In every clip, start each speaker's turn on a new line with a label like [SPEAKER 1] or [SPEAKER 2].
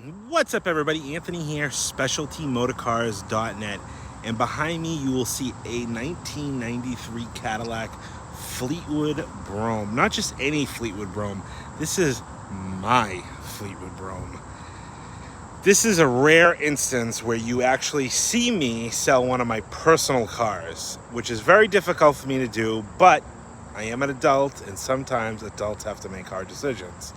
[SPEAKER 1] What's up, everybody? Anthony here, specialtymotorcars.net, and behind me you will see a 1993 Cadillac Fleetwood Brougham. Not just any Fleetwood Brougham, this is my Fleetwood Brougham. This is a rare instance where you actually see me sell one of my personal cars, which is very difficult for me to do, but I am an adult, and sometimes adults have to make hard decisions.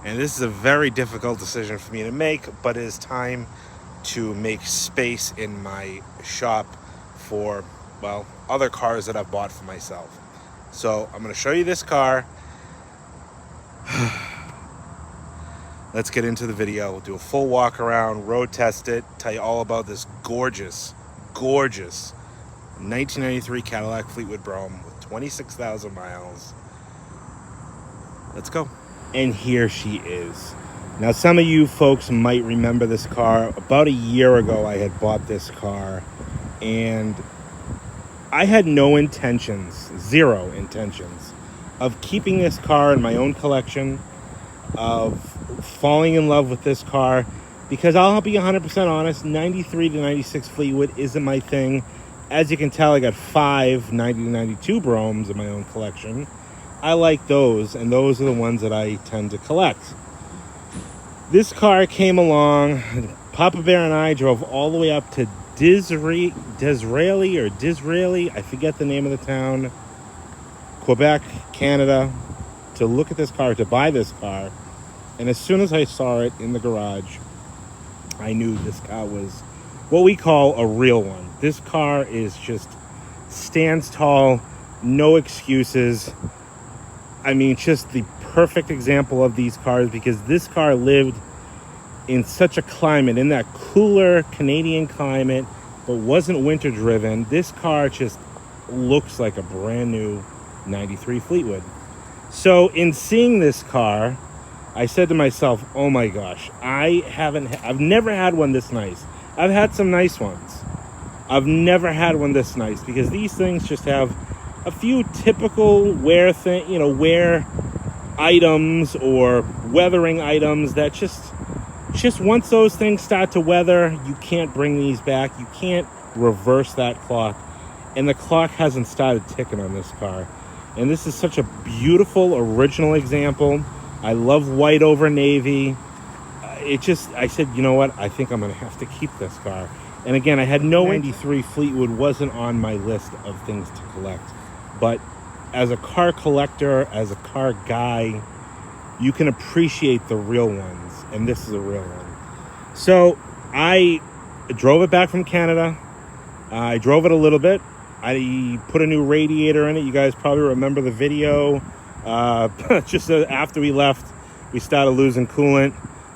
[SPEAKER 1] And this is a very difficult decision for me to make, but it is time to make space in my shop for, well, other cars that I've bought for myself. So I'm going to show you this car. Let's get into the video. We'll do a full walk around, road test it, tell you all about this gorgeous 1993 Cadillac Fleetwood Brougham with 26,000 miles. Let's go. And here she is. Now, some of you folks might remember this car. About a year ago, I had bought this car, and I had no intentions, zero intentions, of keeping this car in my own collection, of falling in love with this car, because I'll be 100% honest, 93 to 96 Fleetwood isn't my thing. As you can tell, I got 5 90 to 92 Broughams in my own collection. I like those, and those are the ones that I tend to collect. This car came along. Papa Bear and I drove all the way up to Disraeli, I forget the name of the town, Quebec, Canada, to look at this car, to buy this car. And as soon as I saw it in the garage, I knew this car was what we call a real one. This car is just stands tall, no excuses. I mean, just the perfect example of these cars, because this car lived in such a climate, in that cooler Canadian climate, but wasn't winter driven. This car just looks like a brand new 93 Fleetwood. So in seeing this car, I said to myself, oh my gosh, I've never had one this nice. I've had some nice ones. I've never had one this nice, because these things just have a few typical wear items or weathering items that just once those things start to weather, you can't bring these back. You can't reverse that clock. And the clock hasn't started ticking on this car. And this is such a beautiful original example. I love white over navy. I said, you know what? I think I'm going to have to keep this car. And again, I had no 93 Fleetwood wasn't on my list of things to collect. But as a car collector, as a car guy, you can appreciate the real ones. And this is a real one. So I drove it back from Canada. I drove it a little bit. I put a new radiator in it. You guys probably remember the video. Just after we left, we started losing coolant.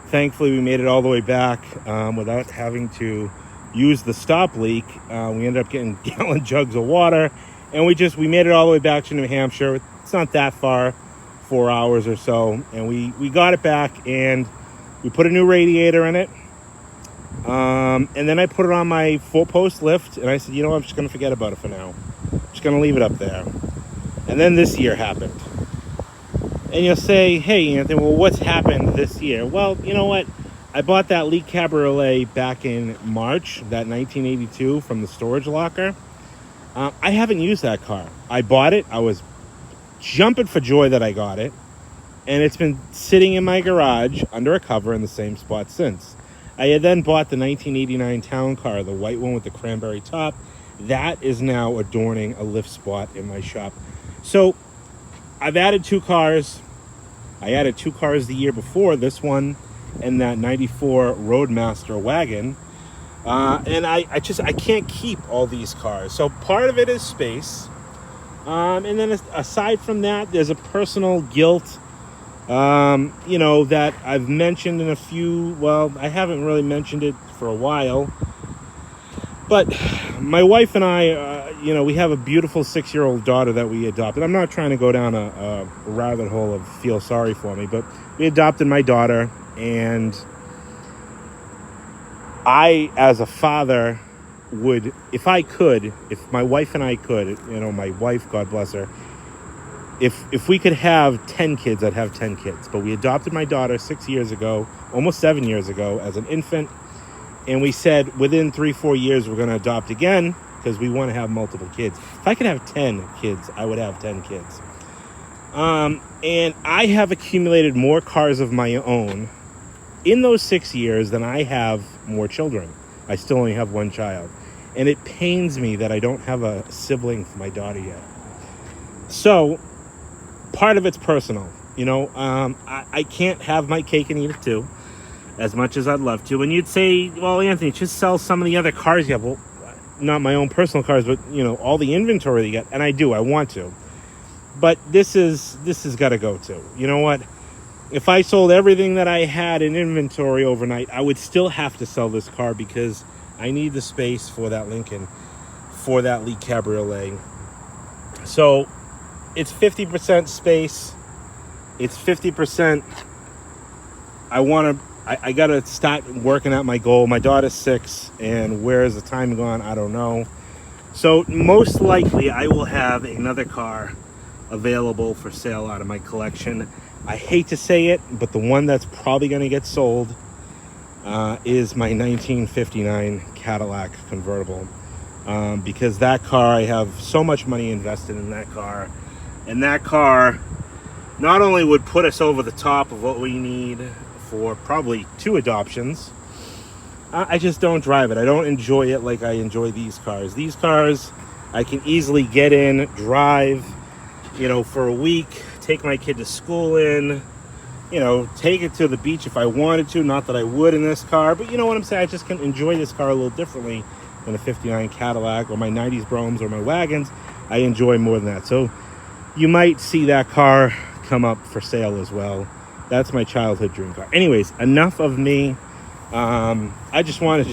[SPEAKER 1] Thankfully, we made it all the way back without having to use the stop leak. We ended up getting gallon jugs of water. And we made it all the way back to New Hampshire. It's not that far, 4 hours or so. And we got it back, and we put a new radiator in it. And then I put it on my 4-post lift, and I said, you know what, I'm just going to forget about it for now. I'm just going to leave it up there. And then this year happened. And you'll say, hey, Anthony, well, what's happened this year? Well, you know what? I bought that Leak Cabriolet back in March, that 1982, from the storage locker. I haven't used that car. I bought it. I was jumping for joy that I got it. And it's been sitting in my garage under a cover in the same spot since. I had then bought the 1989 Town Car, the white one with the cranberry top. That is now adorning a lift spot in my shop. So I've added 2 cars. I added 2 cars the year before, this one and that 94 Roadmaster wagon. And I can't keep all these cars. So part of it is space. And then aside from that, there's a personal guilt, that I've mentioned in a few, well, I haven't really mentioned it for a while. But my wife and I, we have a beautiful 6-year-old daughter that we adopted. I'm not trying to go down a rabbit hole of feel sorry for me, but we adopted my daughter, and I, as a father, would, if my wife and I could, my wife, God bless her, if we could have 10 kids, I'd have 10 kids. But we adopted my daughter 6 years ago, almost 7 years ago, as an infant. And we said within 3-4 years, we're going to adopt again because we want to have multiple kids. If I could have 10 kids, I would have 10 kids. And I have accumulated more cars of my own in those 6 years than I have more children. I still only have one child. And it pains me that I don't have a sibling for my daughter yet. So part of it's personal. You know, I can't have my cake and eat it too, as much as I'd love to. And you'd say, well, Anthony, just sell some of the other cars you have. Well, not my own personal cars, but, you know, all the inventory that you get. And I do, I want to. But this has got to go too. You know what? If I sold everything that I had in inventory overnight, I would still have to sell this car because I need the space for that Lincoln, for that Lee Cabriolet. So it's 50% space. It's 50%. I got to start working at my goal. My daughter's 6, and where is the time gone? I don't know. So most likely I will have another car available for sale out of my collection. I hate to say it, but the one that's probably going to get sold is my 1959 Cadillac convertible. Because that car, I have so much money invested in that car. And that car not only would put us over the top of what we need for probably 2 adoptions, I just don't drive it. I don't enjoy it like I enjoy these cars. These cars, I can easily get in, drive, you know, for a week, take my kid to school in, you know, take it to the beach if I wanted to. Not that I would in this car, but you know what I'm saying? I just can enjoy this car a little differently than a 59 Cadillac or my 90s Broughams or my wagons. I enjoy more than that. So you might see that car come up for sale as well. That's my childhood dream car. Anyways, enough of me. I just wanted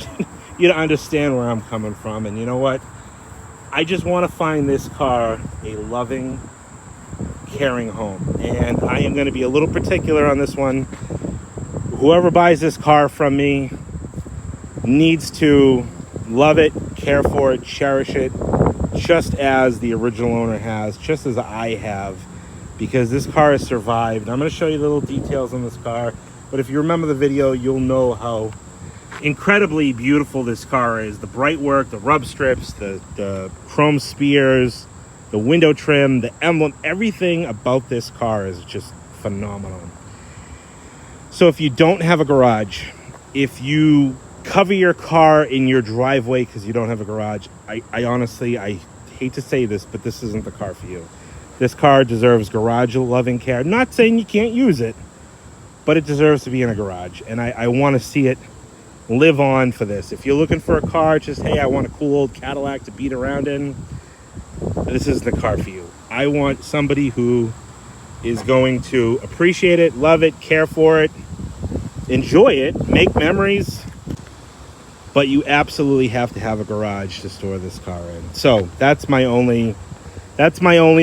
[SPEAKER 1] you to understand where I'm coming from. And you know what? I just want to find this car a loving, caring home. And I am going to be a little particular on this one. Whoever buys this car from me needs to love it, care for it, cherish it, just as the original owner has, just as I have, because this car has survived. I'm going to show you little details on this car, but if you remember the video, you'll know how incredibly beautiful this car is. The bright work, the rub strips, the chrome spears, the window trim, the emblem, everything about this car is just phenomenal. So if you don't have a garage, if you cover your car in your driveway because you don't have a garage, I honestly, I hate to say this, but this isn't the car for you. This car deserves garage loving care. I'm not saying you can't use it, but it deserves to be in a garage. And I want to see it live on for this. If you're looking for a car, just, hey, I want a cool old Cadillac to beat around in, this is the car for you. I want somebody who is going to appreciate it, love it, care for it, enjoy it, make memories, but you absolutely have to have a garage to store this car in. So that's my only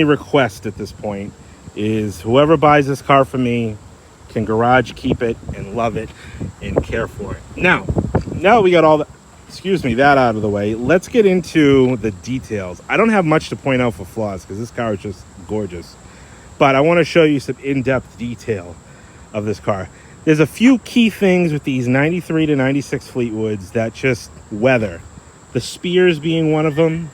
[SPEAKER 1] request at this point, is whoever buys this car from me can garage keep it and love it and care for it. Now we got all that out of the way. Let's get into the details. I don't have much to point out for flaws because this car is just gorgeous, but I want to show you some in-depth detail of this car. There's a few key things with these 93 to 96 Fleetwoods that just weather. The spears being one of them.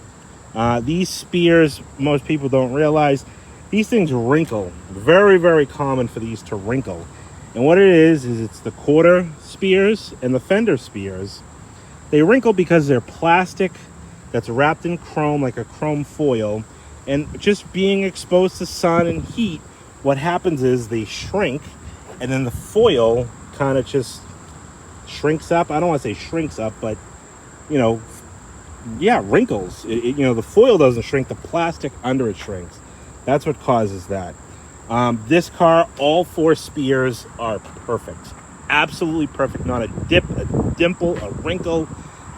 [SPEAKER 1] These spears, most people don't realize, these things wrinkle. Very, very common for these to wrinkle. And what it is it's the quarter spears and the fender spears. They wrinkle because they're plastic that's wrapped in chrome, like a chrome foil. And just being exposed to sun and heat, what happens is they shrink, and then the foil kind of just shrinks up. I don't want to say shrinks up, but, you know, yeah, wrinkles. You know, the foil doesn't shrink, the plastic under it shrinks. That's what causes that. This car, all 4 spears are perfect. Absolutely perfect. Not a dip, a dimple, a wrinkle,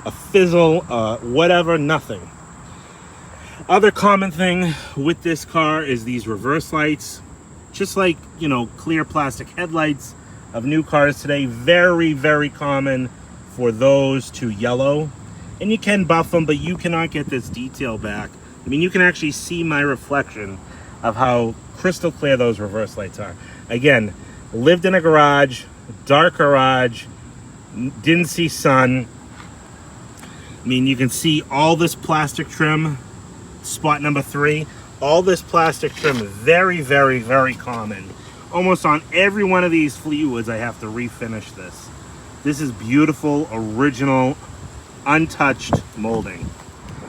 [SPEAKER 1] a fizzle, whatever, nothing. Other common thing with this car is these reverse lights. Just like, you know, clear plastic headlights of new cars today, very, very common for those to yellow. And you can buff them, but you cannot get this detail back. I mean, you can actually see my reflection of how crystal clear those reverse lights are. Again, lived in a garage, dark garage, didn't see sun. I mean, you can see all this plastic trim, spot number 3, all this plastic trim is very, very, very common. Almost on every one of these Fleetwoods, I have to refinish this. This is beautiful, original, untouched molding.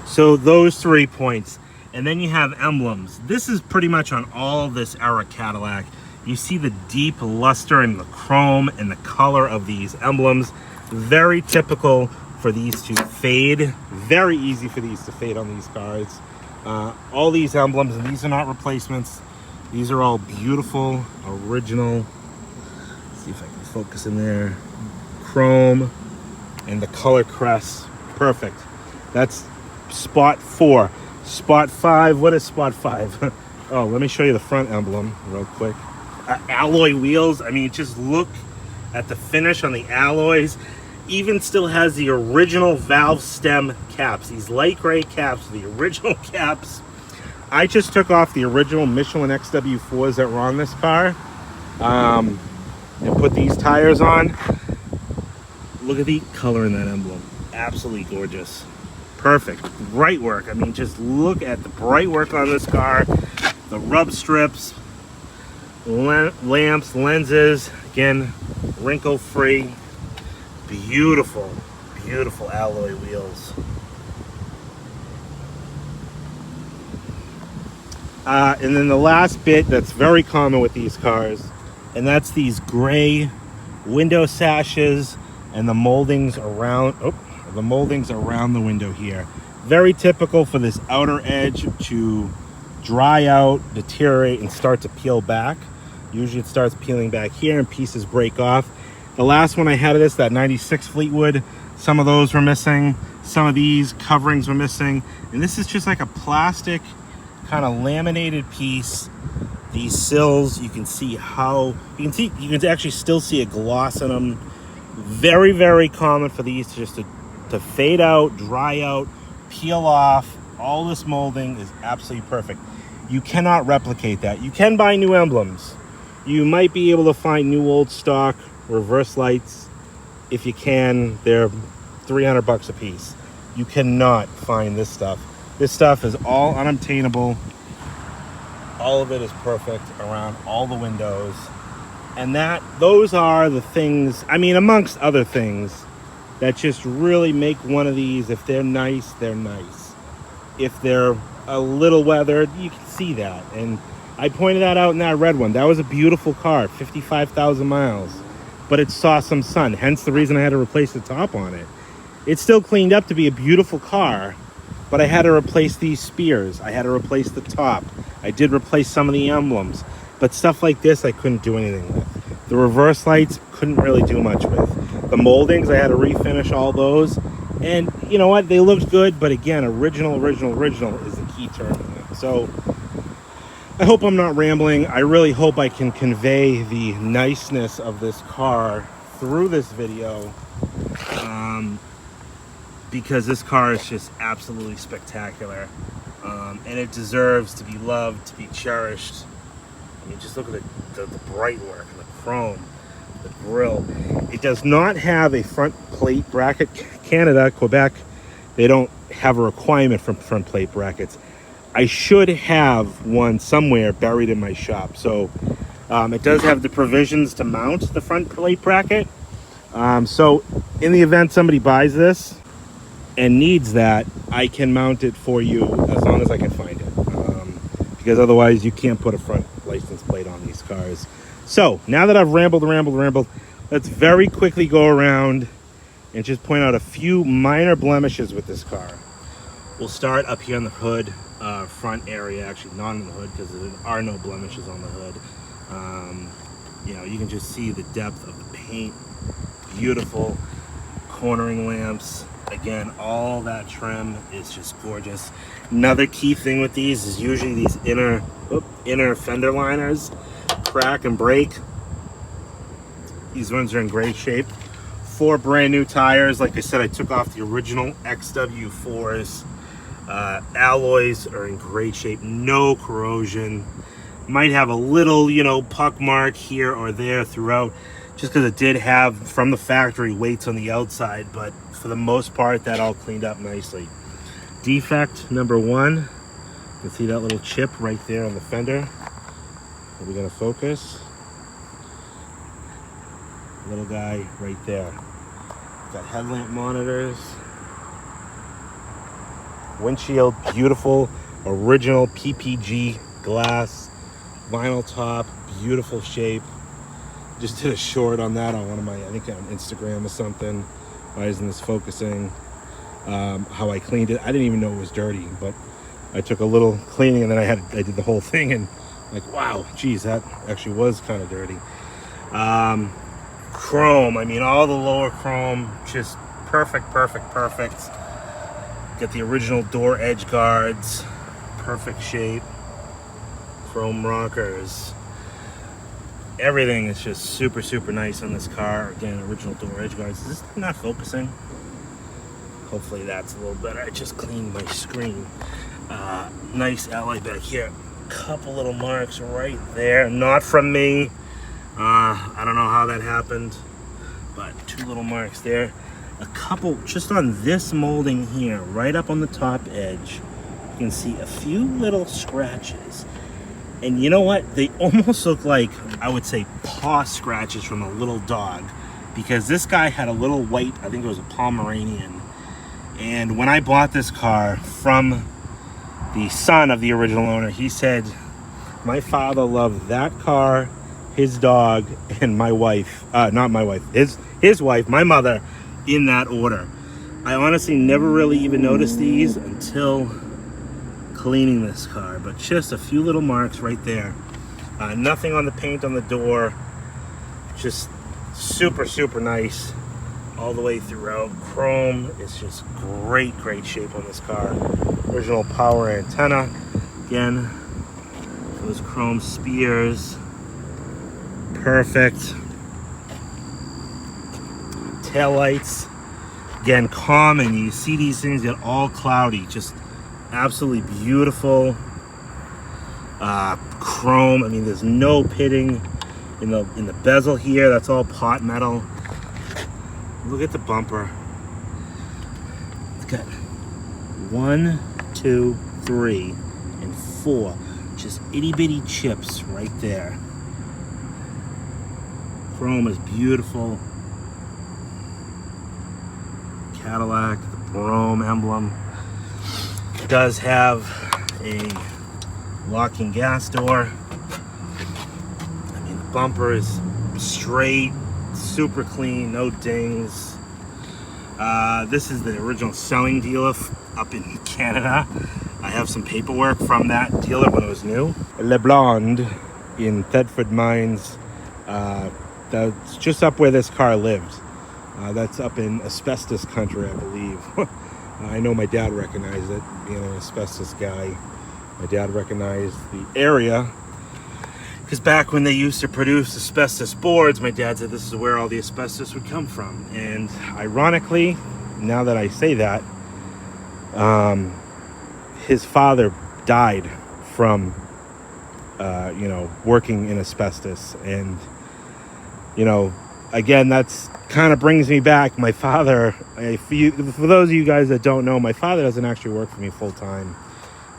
[SPEAKER 1] So those 3 points. And then you have emblems. This is pretty much on all this era Cadillac. You see the deep luster and the chrome and the color of these emblems. Very typical for these to fade. Very easy for these to fade on these cars. All these emblems, and these are not replacements. These are all beautiful, original. Let's see if I can focus in there. Chrome and the color crest. Perfect. That's spot 4. Spot 5, what is spot 5? Oh, let me show you the front emblem real quick. Alloy wheels, I mean, just look at the finish on the alloys. Even still has the original valve stem caps, these light gray caps, the original caps. I just took off the original Michelin XW4s that were on this car and put these tires on. Look at the color in that emblem, absolutely gorgeous. Perfect, bright work. I mean, just look at the bright work on this car. The rub strips, lamps, lenses, again, wrinkle free. Beautiful, beautiful alloy wheels. And then the last bit that's very common with these cars, and that's these gray window sashes and the moldings around, the window here. Very typical for this outer edge to dry out, deteriorate, and start to peel back. Usually it starts peeling back here and pieces break off. The last one I had of this, that 96 Fleetwood, some of those were missing. Some of these coverings were missing. And this is just like a plastic kind of laminated piece. These sills, you can see how, you can actually still see a gloss in them. Very, very common for these to fade out, dry out, peel off. All this molding is absolutely perfect. You cannot replicate that. You can buy new emblems. You might be able to find new old stock reverse lights. If you can, they're $300 a piece. You cannot find this stuff. This stuff is all unobtainable. All of it is perfect around all the windows. And those are the things, I mean, amongst other things, that just really make one of these, if they're nice, they're nice. If they're a little weathered, you can see that. And I pointed that out in that red one. That was a beautiful car, 55,000 miles. But it saw some sun, hence the reason I had to replace the top on it. It's still cleaned up to be a beautiful car, but I had to replace these spears. I had to replace the top. I did replace some of the emblems. But stuff like this, I couldn't do anything with. The reverse lights, couldn't really do much with. The moldings, I had to refinish all those. And you know what? They looked good, but again, original is the key term. So I hope I'm not rambling. I really hope I can convey the niceness of this car through this video. Because this car is just absolutely spectacular. And it deserves to be loved, to be cherished. I mean, just look at the bright work and the chrome, the grille. It does not have a front plate bracket. Canada, Quebec, they don't have a requirement for front plate brackets. I should have one somewhere buried in my shop. So it does have the provisions to mount the front plate bracket. So in the event somebody buys this and needs that, I can mount it for you as long as I can find it. Because otherwise you can't put a front license plate on these cars. So now that I've rambled, let's very quickly go around and just point out a few minor blemishes with this car. We'll start up here on the hood, front area, actually not on the hood because there are no blemishes on the hood. You know, you can just see the depth of the paint. Beautiful cornering lamps. Again, all that trim is just gorgeous. Another key thing with these is usually these inner fender liners crack and break. These ones are in great shape. 4 brand new tires. Like I said, I took off the original XW4s. Alloys are in great shape, no corrosion. Might have a little, you know, puck mark here or there throughout, just because it did have, from the factory, weights on the outside, but for the most part, that all cleaned up nicely. Defect number one, you can see that little chip right there on the fender. Are we gonna focus? Little guy right there. Got headlamp monitors. Windshield, beautiful, original PPG glass. Vinyl top, beautiful shape. Just did a short on that on one of my, I think on Instagram or something. Why isn't this focusing? How I cleaned it. I didn't even know it was dirty, but I took a little cleaning and then I did the whole thing, and like, wow, geez, that actually was kind of dirty. Chrome, I mean, all the lower chrome, just perfect. Got the original door edge guards, perfect shape. Chrome rockers. Everything is just super nice on this car. Again, original door edge guards. Is this not focusing? Hopefully that's a little better. I just cleaned my screen. Nice alloy back here. Couple little marks right there. Not from me. I don't know how that happened, but two little marks there. A couple just on this molding here, right up on the top edge. You can see a few little scratches. And you know what? They almost look like, I would say, paw scratches from a little dog. Because this guy had a little white, I think it was a Pomeranian. And when I bought this car from the son of the original owner, he said, my father loved that car, his dog, and my wife. Not my wife, his wife, my mother, in that order. I honestly never really even noticed these until cleaning this car, but just a few little marks right there. Nothing on the paint on the door. Just super nice all the way throughout. Chrome is just great shape on this car. Original power antenna. Again, those chrome spears. Perfect. Taillights. Again, common. You see these things get all cloudy. Just absolutely beautiful. Chrome. I mean, there's no pitting in the bezel here. That's all pot metal. Look at the bumper. It's got 1, 2, 3, and 4 just itty bitty chips right there. Chrome is beautiful. Cadillac, the Brougham emblem. It does have a locking gas door. I mean, the bumper is straight, super clean, no dings. This is the original selling dealer up in Canada. I have some paperwork from that dealer when it was new. Le Blonde in Thetford Mines. That's just up where this car lives. That's up in asbestos country, I believe. I know my dad recognized it, being an asbestos guy. My dad recognized the area because back when they used to produce asbestos boards, my dad said this is where all the asbestos would come from. And ironically, now that I say that, his father died from, working in asbestos. And, again, that's kind of brings me back. My father, for those of you guys that don't know, my father doesn't actually work for me full time.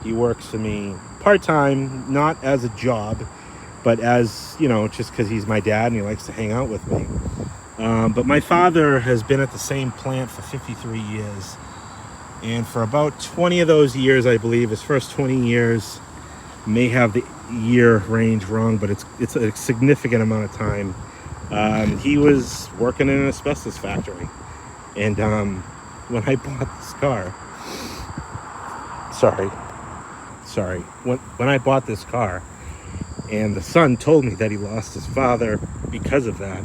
[SPEAKER 1] He works for me part time, not as a job, but as, just because he's my dad and he likes to hang out with me. But my father has been at the same plant for 53 years. And for about 20 of those years, I believe, his first 20 years, may have the year range wrong, but it's a significant amount of time. He was working in an asbestos factory. And when I bought this car, when I bought this car, and the son told me that he lost his father because of that,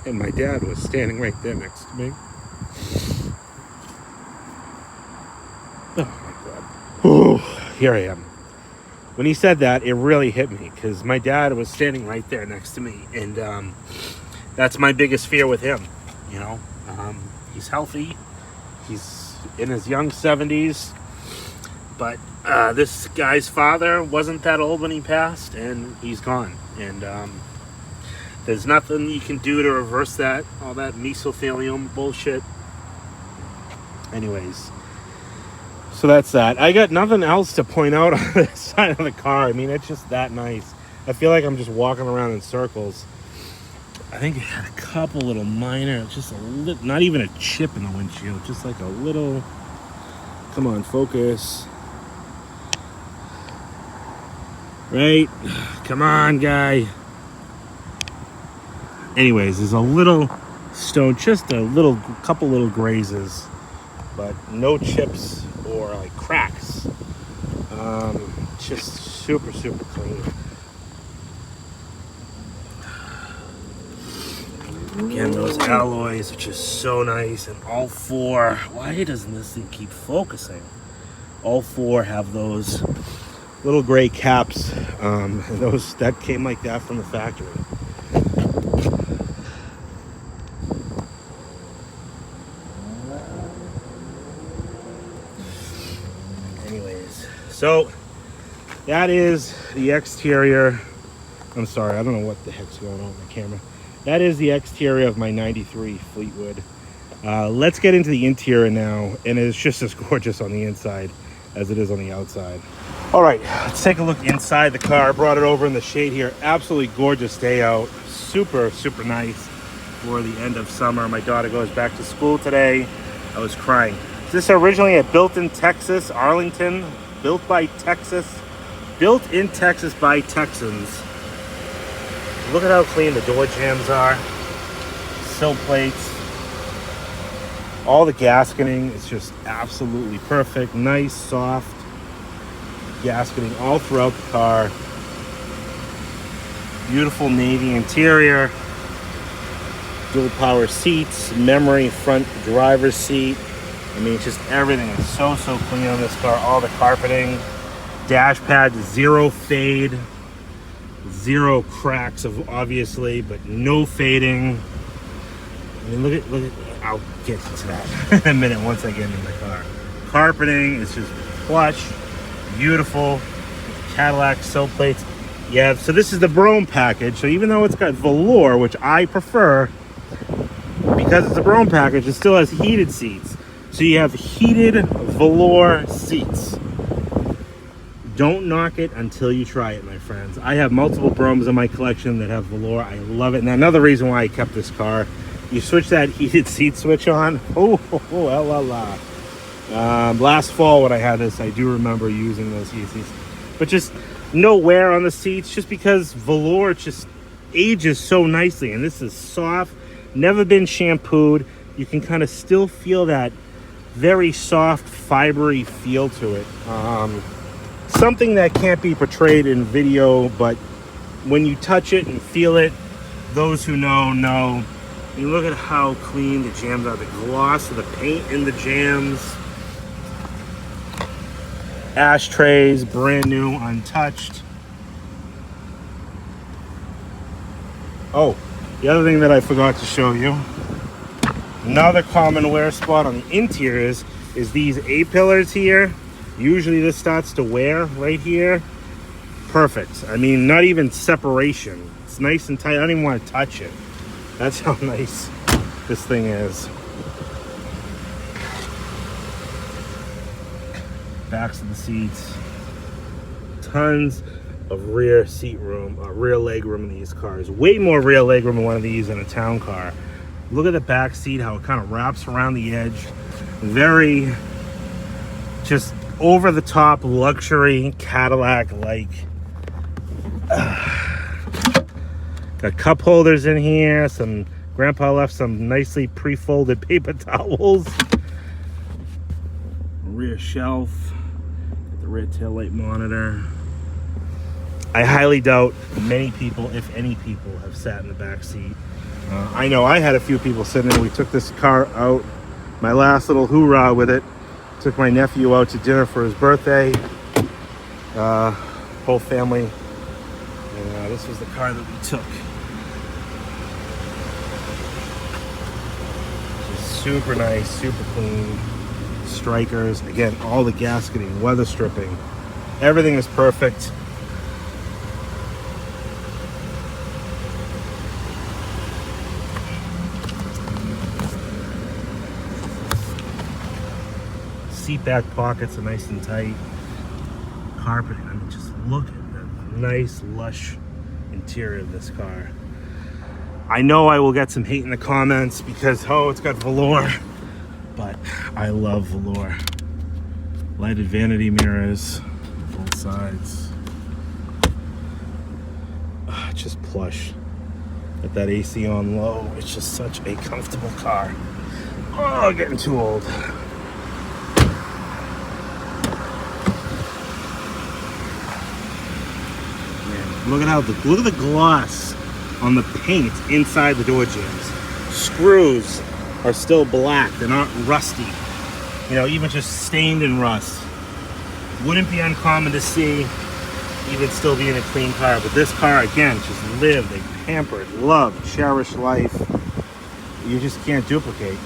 [SPEAKER 1] and my dad was standing right there next to me. Oh my God. Ooh, here I am. When he said that, it really hit me because my dad was standing right there next to me, and that's my biggest fear with him. He's healthy. He's in his young 70s. But this guy's father wasn't that old when he passed, and he's gone. And there's nothing you can do to reverse that, all that mesothelioma bullshit. Anyways, so that's that. I got nothing else to point out on the side of the car. I mean, it's just that nice. I feel like I'm just walking around in circles. I think it had a couple little minor, just a little, not even a chip in the windshield, just like a little, come on, focus. Right? Come on, guy. Anyways, there's a little stone, just a little, couple little grazes, but no chips or like cracks. Just super, super clean. Again, those alloys are just so nice, and all four, why doesn't this thing keep focusing? All four have those little gray caps, and those that came like that from the factory. Anyways, so that is the exterior. I'm sorry, I don't know what the heck's going on with the camera. That is the exterior of my 93 Fleetwood. Let's get into the interior now, and it's just as gorgeous on the inside as it is on the outside. All right, let's take a look inside the car. Brought it over in the shade here. Absolutely gorgeous day out. Super, super nice for the end of summer. My daughter goes back to school today. I was crying. This originally a built in Texas, Arlington, built by Texas, built in Texas by Texans. Look at how clean the door jambs are. Sill plates. All the gasketing is just absolutely perfect. Nice, soft gasketing all throughout the car. Beautiful navy interior. Dual power seats. Memory front driver's seat. I mean, just everything is so, so clean on this car. All the carpeting. Dash pad, zero fade. Zero cracks, obviously, but no fading. I mean, look at. I'll get to that in a minute once I get into the car. Carpeting is just plush, beautiful. Cadillac sill plates. Yeah, so this is the Brougham package. So even though it's got velour, which I prefer, because it's a Brougham package, it still has heated seats. So you have heated velour seats. Don't knock it until you try it, my friends. I have multiple Broughams in my collection that have velour. I love it. And another reason why I kept this car, you switch that heated seat switch on. Oh, la la la. Last fall when I had this, I do remember using those heated seats. But just no wear on the seats, just because velour just ages so nicely. And this is soft, never been shampooed. You can kind of still feel that very soft, fibery feel to it. Something that can't be portrayed in video, but when you touch it and feel it, those who know. You look at how clean the jams are, the gloss of the paint in the jams. Ashtrays, brand new, untouched. Oh, the other thing that I forgot to show you, another common wear spot on the interiors is these A-pillars here. Usually this starts to wear right here. Perfect. I mean, not even separation. It's nice and tight. I don't even want to touch it. That's how nice this thing is. Backs of the seats. Tons of rear seat room, rear leg room in these cars. Way more rear leg room in one of these than a town car. Look at the back seat, how it kind of wraps around the edge. Very just over the top luxury Cadillac like. Got cup holders in here. Some grandpa left some nicely pre-folded paper towels. Rear shelf. The rear taillight monitor. I highly doubt many people, if any people, have sat in the back seat. I know I had a few people sitting there. We took this car out. My last little hoorah with it. Took my nephew out to dinner for his birthday. Whole family. And this was the car that we took. Just super nice, super clean, strikers. Again, all the gasketing, weather stripping, everything is perfect. Seat back pockets are nice and tight. Carpeting, I mean, just look at the nice, lush interior of this car. I know I will get some hate in the comments because, oh, it's got velour, but I love velour. Lighted vanity mirrors, both sides. Just plush. Got that AC on low. It's just such a comfortable car. Oh, getting too old. Man, look at the gloss on the paint inside the door jambs. Screws are still black. They're not rusty. You know, even just stained in rust. Wouldn't be uncommon to see even still being a clean car. But this car, again, just lived a pampered, loved, cherished life. You just can't duplicate.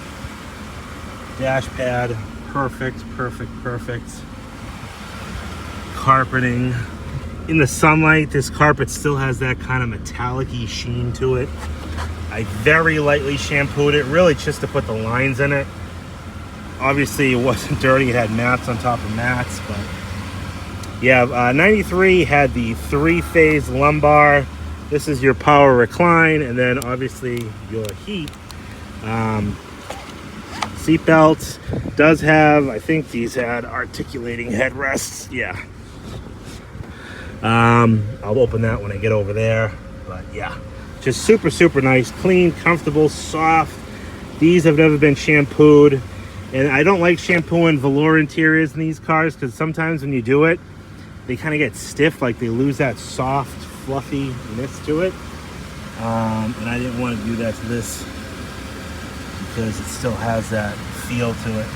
[SPEAKER 1] Dash pad, perfect. Carpeting. In the sunlight, this carpet still has that kind of metallic-y sheen to it. I very lightly shampooed it, really just to put the lines in it. Obviously, it wasn't dirty. It had mats on top of mats, but yeah, 93 had the 3-phase lumbar. This is your power recline, and then obviously your heat. Seat belts does have, I think these had articulating headrests. Yeah. I'll open that when I get over there, but yeah, just super nice, clean, comfortable, soft. These have never been shampooed, and I don't like shampooing velour interiors in these cars because sometimes when you do it, they kind of get stiff, like they lose that soft, fluffiness to it. And I didn't want to do that to this because it still has that feel to it.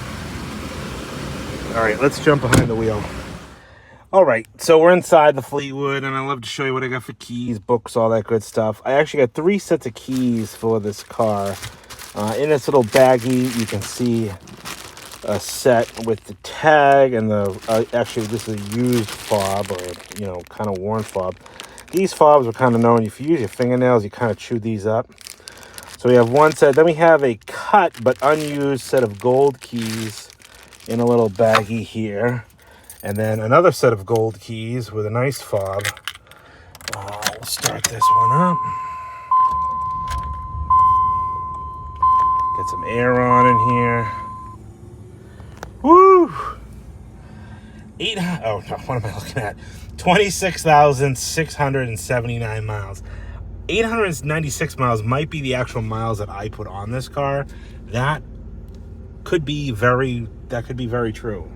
[SPEAKER 1] All right, let's jump behind the wheel. All right, so we're inside the Fleetwood, and I love to show you what I got for keys, books, all that good stuff. I actually got 3 sets of keys for this car. In this little baggie, you can see a set with the tag and the, actually this is a used fob, or, you know, kind of worn fob. These fobs are kind of known, if you use your fingernails, you kind of chew these up. So we have one set, then we have a cut but unused set of gold keys in a little baggie here. And then another set of gold keys with a nice fob. We'll start this one up. Get some air on in here. Woo! What am I looking at? 26,679 miles. 896 miles might be the actual miles that I put on this car. That could be very true.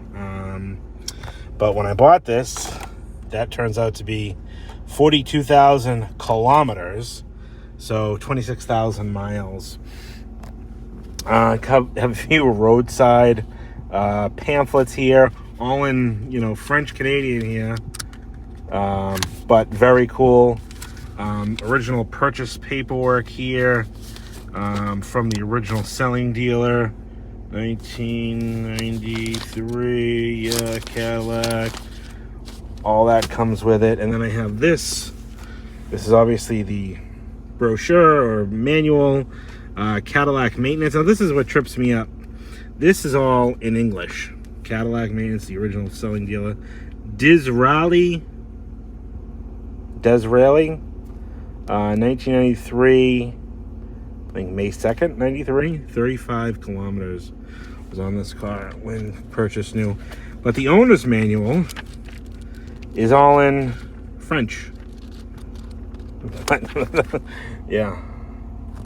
[SPEAKER 1] But when I bought this, that turns out to be 42,000 kilometers, so 26,000 miles. Have a few roadside pamphlets here, all in, you know, French Canadian here, but very cool. Original purchase paperwork here from the original selling dealer. 1993, yeah, Cadillac. All that comes with it. And then I have this. This is obviously the brochure or manual, Cadillac maintenance. Now, this is what trips me up. This is all in English. Cadillac maintenance, the original selling dealer. Disraeli, 1993. I think May 2nd, 93, 35 kilometers was on this car when purchased new. But the owner's manual is all in French. Yeah,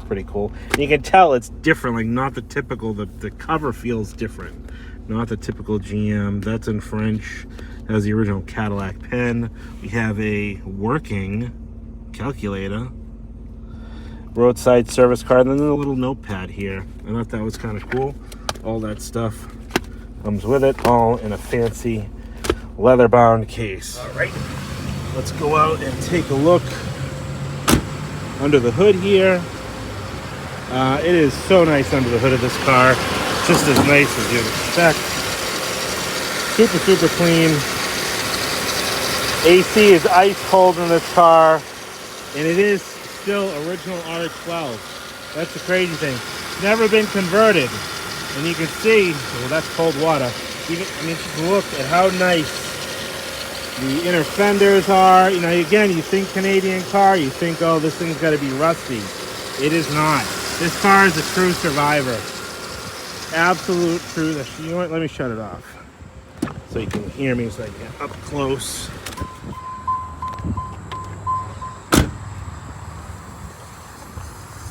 [SPEAKER 1] pretty cool. And you can tell it's different, like not the typical, the cover feels different. Not the typical GM. That's in French. That was the original Cadillac pen. We have a working calculator. Roadside service card, and then a little notepad here. I thought that was kind of cool. All that stuff comes with it, all in a fancy leather-bound case. All right, let's go out and take a look under the hood here. It is so nice under the hood of this car, just as nice as you'd expect. Super, super clean. AC is ice cold in this car, and it is still original R12. That's the crazy thing. It's never been converted, and you can see, well, that's cold water. I mean, just look at how nice the inner fenders are. You know, again, you think Canadian car, you think, oh, this thing's got to be rusty. It is not. This car is a true survivor. Absolute true. You know what? Let me shut it off so you can hear me so I can get up close.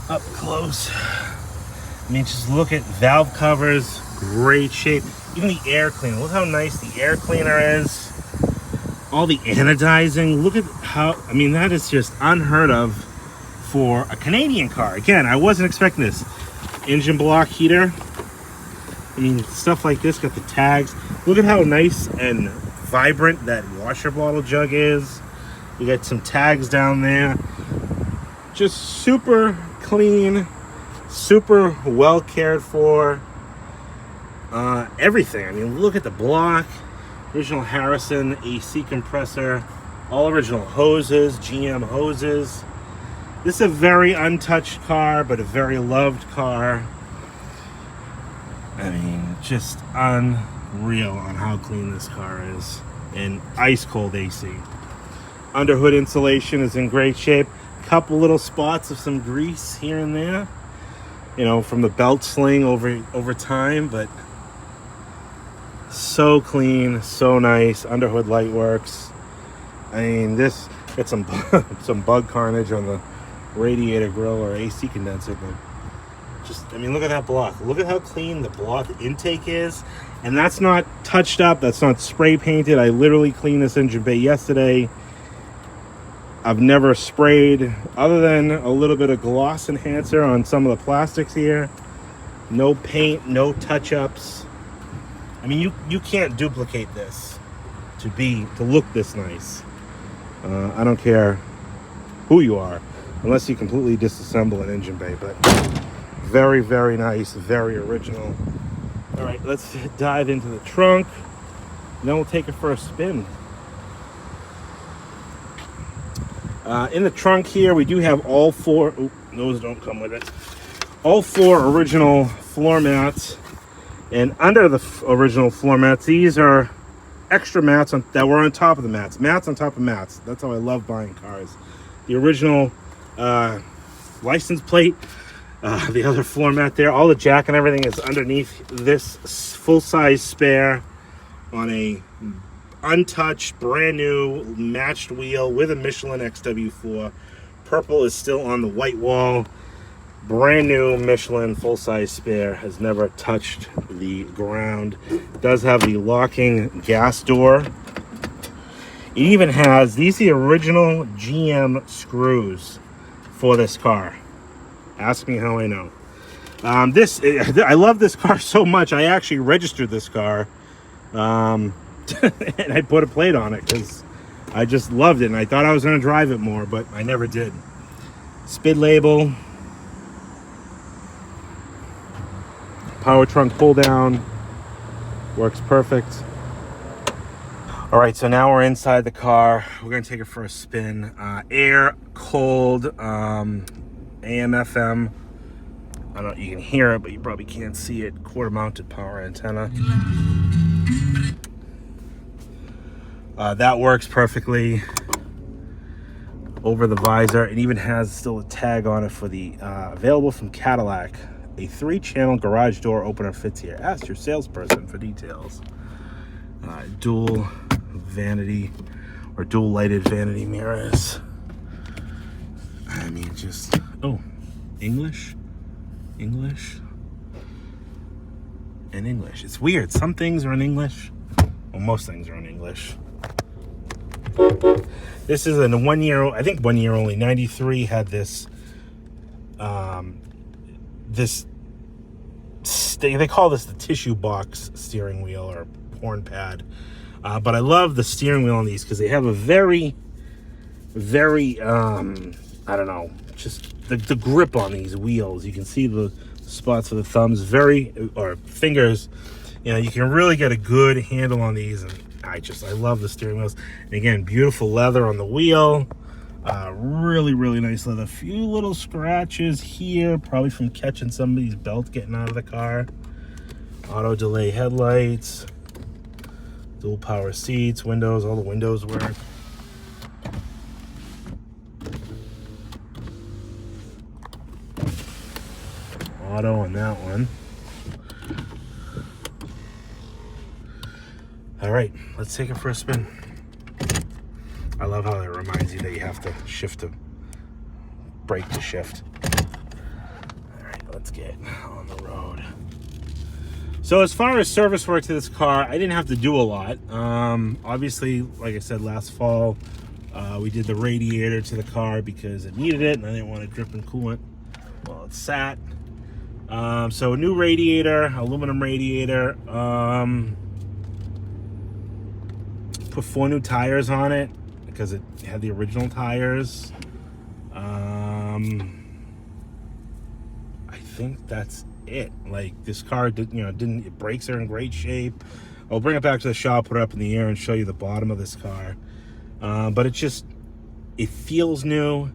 [SPEAKER 1] Up close. I mean, just look at valve covers, great shape. Even the air cleaner. Look how nice the air cleaner is. All the anodizing. Look at how, I mean, that is just unheard of for a Canadian car. Again, I wasn't expecting this. Engine block heater. I mean, stuff like this, got the tags. Look at how nice and vibrant that washer bottle jug is. You got some tags down there. Just super clean, super well cared for. Everything. I mean, look at the block. Original Harrison AC compressor. All original hoses, GM hoses. This is a very untouched car, but a very loved car. I mean, just unreal on how clean this car is. And ice cold AC. Underhood insulation is in great shape. Couple little spots of some grease here and there, you know, from the belt sling over time, but so clean, so nice. Underhood light works. I mean, this got some some bug carnage on the radiator grill or AC condenser, but just, I mean, look at that block. Look at how clean the block intake is. And that's not touched up. That's not spray painted. I literally cleaned this engine bay yesterday. I've never sprayed, other than a little bit of gloss enhancer on some of the plastics here. No paint, no touch-ups. I mean, you can't duplicate this to look this nice. I don't care who you are, unless you completely disassemble an engine bay, but very, very nice, very original. All right, let's dive into the trunk, and then we'll take it for a spin. In the trunk here, we do have all four, those don't come with it, all four original floor mats. And under the original floor mats, these are extra mats that were on top of the mats. Mats on top of mats. That's how I love buying cars. The original license plate, the other floor mat there, all the jack and everything is underneath this full-size spare on a untouched, brand new matched wheel with a Michelin XW4. Purple is still on the white wall. Brand new Michelin full-size spare, has never touched the ground. Does have the locking gas door. It even has, these are the original GM screws for this car. Ask me how I know. I love this car so much, I actually registered this car. And I put a plate on it because I just loved it, and I thought I was going to drive it more, but I never did. Spid label. Power trunk pull down. Works perfect. All right, so now we're inside the car. We're going to take it for a spin. Air, cold, AM, FM. I don't know, you can hear it, but you probably can't see it. Quarter mounted power antenna. That works perfectly over the visor. It even has still a tag on it for the available from Cadillac. A 3-channel garage door opener fits here. Ask your salesperson for details. Dual vanity or dual lighted vanity mirrors. I mean, just, oh, English, and English. It's weird. Some things are in English. Well, most things are in English. This is a 1 year, I think 1 year only. 93 had this, they call this the tissue box steering wheel or horn pad. But I love the steering wheel on these because they have a very, I don't know, just the grip on these wheels. You can see the spots for the thumbs, or fingers, You know, you can really get a good handle on these, and I love the steering wheels. And again, beautiful leather on the wheel. Really, really nice leather. A few little scratches here, probably from catching somebody's belt getting out of the car. Auto delay headlights, dual power seats, windows, all the windows work. Auto on that one. All right, let's take it for a spin. I love how it reminds you that you have to shift to brake to shift. All right, let's get on the road. So as far as service work to this car, I didn't have to do a lot. Obviously, like I said, last fall, we did the radiator to the car because it needed it, and I didn't want to drip in coolant while it sat. So a new radiator, aluminum radiator. Put 4 new tires on it because it had the original tires. I think that's it. Like, this car didn't brakes are in great shape. I'll bring it back to the shop, put it up in the air, and show you the bottom of this car. But it feels new,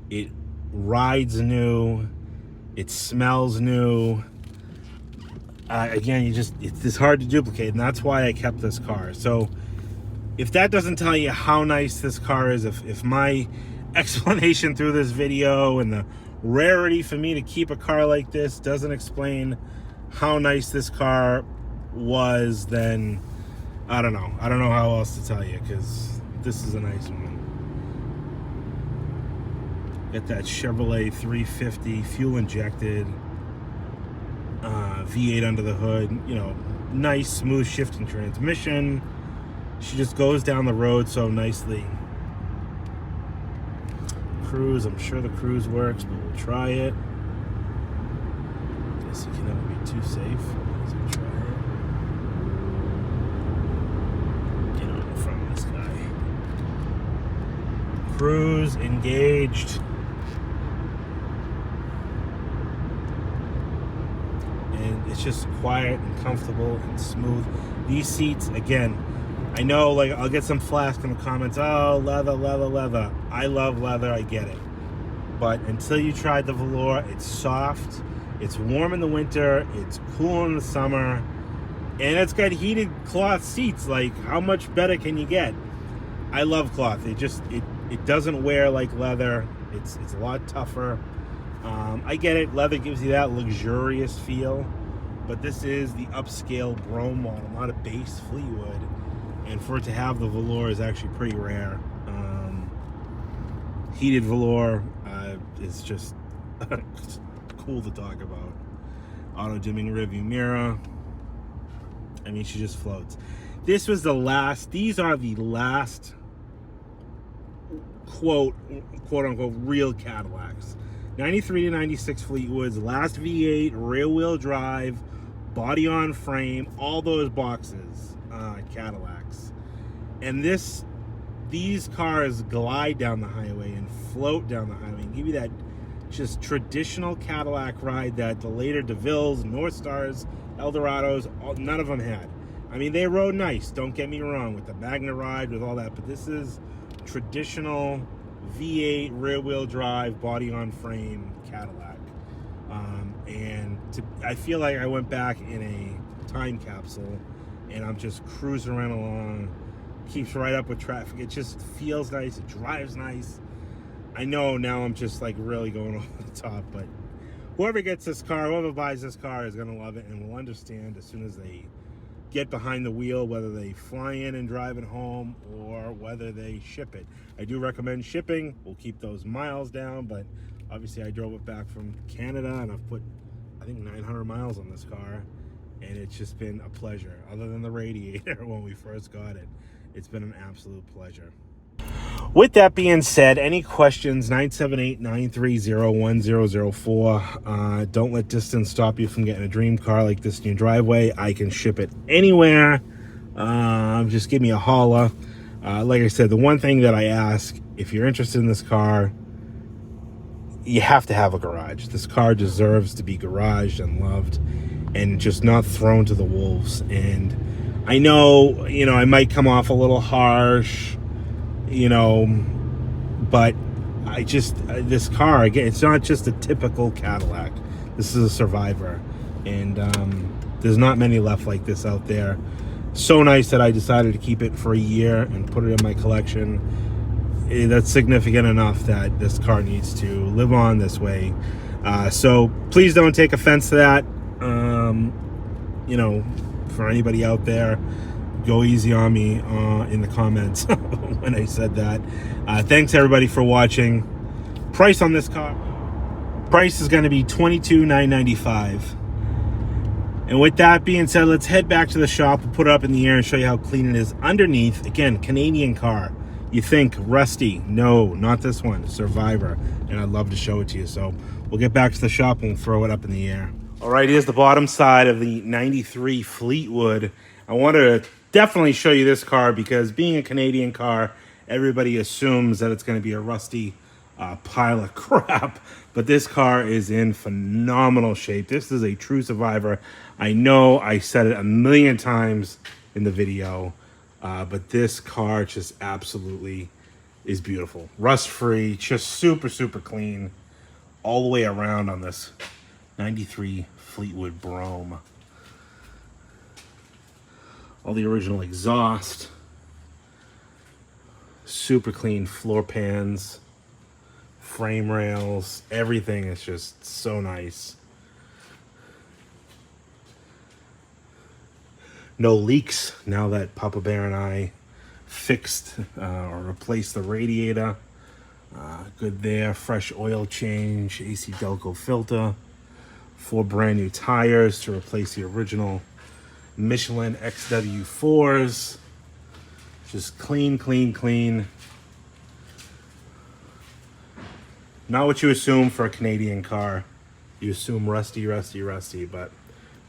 [SPEAKER 1] it rides new, it smells new. Again, it's hard to duplicate, and that's why I kept this car. So if that doesn't tell you how nice this car is, if my explanation through this video and the rarity for me to keep a car like this doesn't explain how nice this car was, then I don't know. I don't know how else to tell you, because this is a nice one. Get that Chevrolet 350 fuel injected V8 under the hood. You know, nice smooth shifting transmission. She just goes down the road so nicely. Cruise, I'm sure the cruise works, but we'll try it. Guess you can never be too safe. Might as well try it. Get on in front of this guy. Cruise engaged. And it's just quiet and comfortable and smooth. These seats, again, I know, like, I'll get some flack in the comments. Oh, leather, leather, leather. I love leather, I get it. But until you tried the velour, it's soft, it's warm in the winter, it's cool in the summer, and it's got heated cloth seats. Like, how much better can you get? I love cloth. It doesn't wear like leather. It's a lot tougher. I get it. Leather gives you that luxurious feel, but this is the upscale Brougham model, not a base Fleetwood. And for it to have the velour is actually pretty rare. Heated velour is just cool to talk about. Auto dimming rearview mirror. I mean, she just floats. These are the last quote unquote real Cadillacs. 93 to 96 Fleetwoods, last V8, rear wheel drive, body on frame, all those boxes. Cadillacs. And these cars glide down the highway and float down the highway and give you that just traditional Cadillac ride that the later Devilles, North Stars, Eldorados, none of them had. I mean, they rode nice, don't get me wrong, with the Magna ride, with all that, but this is traditional V8 rear wheel drive, body on frame Cadillac. I feel like I went back in a time capsule, and I'm just cruising around along, keeps right up with traffic. It just feels nice, it drives nice. I know now I'm just like really going over the top, but whoever gets this car, whoever buys this car is gonna love it and will understand as soon as they get behind the wheel, whether they fly in and drive it home or whether they ship it. I do recommend shipping. We'll keep those miles down, but obviously I drove it back from Canada and I've put, I think, 900 miles on this car, and it's just been a pleasure. Other than the radiator when we first got it, it's been an absolute pleasure. With that being said, any questions, 978-930-1004. Don't let distance stop you from getting a dream car like this in your driveway. I can ship it anywhere. Just give me a holla. Like I said, the one thing that I ask, if you're interested in this car, you have to have a garage. This car deserves to be garaged and loved. and just not thrown to the wolves. And I know, you know, I might come off a little harsh, you know, but I just, this car, again, it's not just a typical Cadillac. This is a survivor, and there's not many left like this out there. So nice that I decided to keep it for a year and put it in my collection. That's significant enough that this car needs to live on this way. So please don't take offense to that. You know, for anybody out there, go easy on me in the comments when I said that. Thanks everybody for watching. Price on this car, price is going to be $22,995. And with that being said, let's head back to the shop. We'll put it up in the air and show you how clean it is underneath. Again, Canadian car. You think rusty? No, not this one. Survivor. And I'd love to show it to you. So we'll get back to the shop and we'll throw it up in the air. All right, here's the bottom side of the 93 Fleetwood. I want to definitely show you this car because being a Canadian car, everybody assumes that it's going to be a rusty pile of crap. But this car is in phenomenal shape. This is a true survivor. I know I said it a million times in the video, but this car just absolutely is beautiful. Rust-free, just super, super clean all the way around on this 93 Fleetwood Brougham. All the original exhaust. Super clean floor pans. Frame rails. Everything is just so nice. No leaks now that Papa Bear and I fixed or replaced the radiator. Good there. Fresh oil change. AC Delco filter. 4 brand new tires to replace the original Michelin XW4s. Just clean, clean, clean. Not what you assume for a Canadian car. You assume rusty, rusty, rusty, but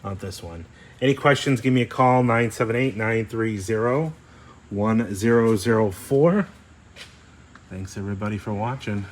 [SPEAKER 1] not this one. Any questions, give me a call, 978-930-1004. Thanks everybody for watching.